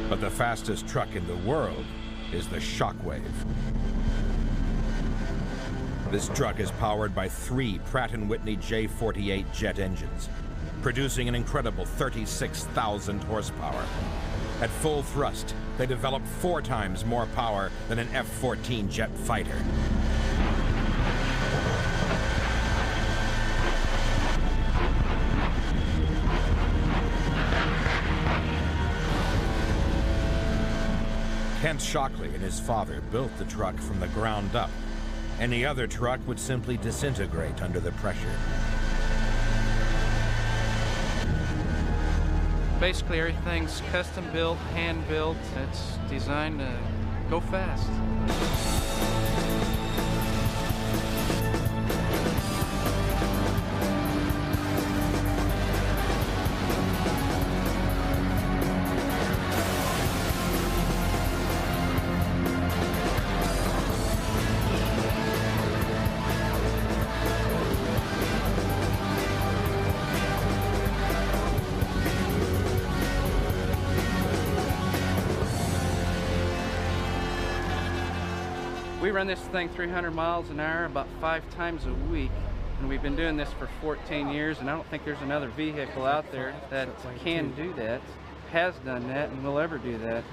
But the fastest truck in the world is the Shockwave. This truck is powered by 3 Pratt & Whitney J48 jet engines, producing an incredible 36,000 horsepower. At full thrust, they develop 4 times more power than an F-14 jet fighter. Kent Shockley and his father built the truck from the ground up. Any other truck would simply disintegrate under the pressure. Basically, everything's custom built, hand built. It's designed to go fast. We run this thing 300 miles an hour about 5 times a week, and we've been doing this for 14 years, and I don't think there's another vehicle out there that can do that, has done that, and will ever do that.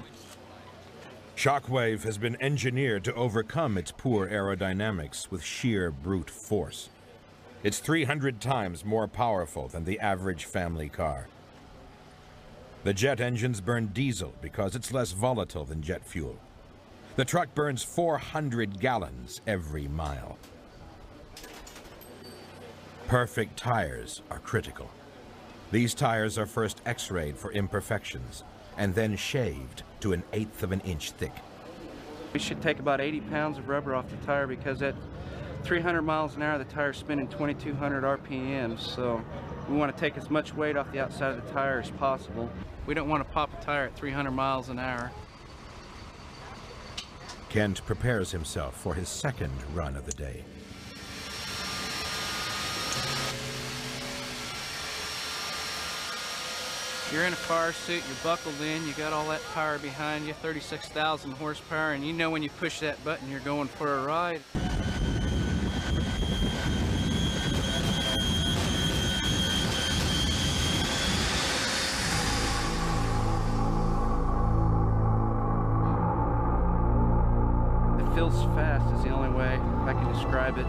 Shockwave has been engineered to overcome its poor aerodynamics with sheer brute force. It's 300 times more powerful than the average family car. The jet engines burn diesel because it's less volatile than jet fuel. The truck burns 400 gallons every mile. Perfect tires are critical. These tires are first x-rayed for imperfections and then shaved to 1/8 of an inch thick. We should take about 80 pounds of rubber off the tire because at 300 miles an hour, the tire's spinning 2,200 RPMs, so we want to take as much weight off the outside of the tire as possible. We don't want to pop a tire at 300 miles an hour. Kent prepares himself for his second run of the day. You're in a car suit, you're buckled in, you got all that power behind you, 36,000 horsepower, and you know when you push that button, you're going for a ride. It feels fast is the only way I can describe it.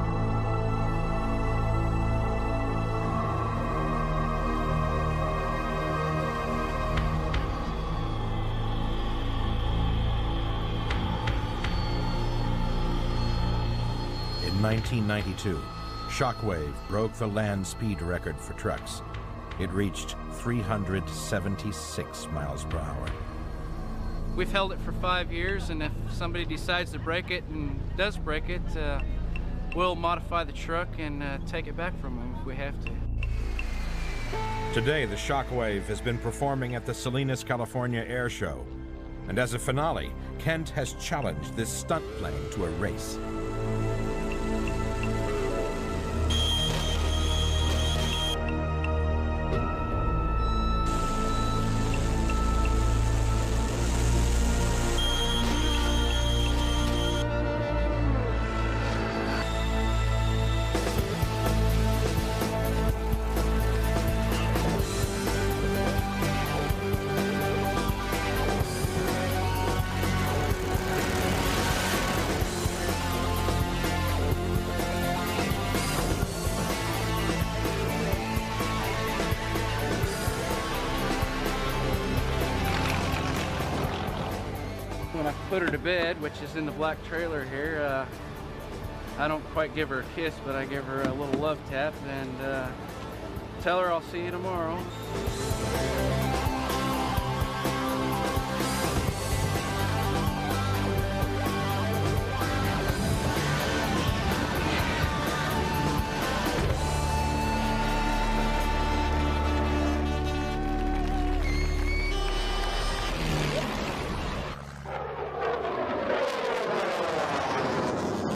In 1992, Shockwave broke the land speed record for trucks. It reached 376 miles per hour. We've held it for 5 years, and if somebody decides to break it and does break it, we'll modify the truck and take it back from them if we have to. Today, the Shockwave has been performing at the Salinas, California Air Show. And as a finale, Kent has challenged this stunt plane to a race. When I put her to bed, which is in the black trailer here, I don't quite give her a kiss, but I give her a little love tap and tell her I'll see you tomorrow.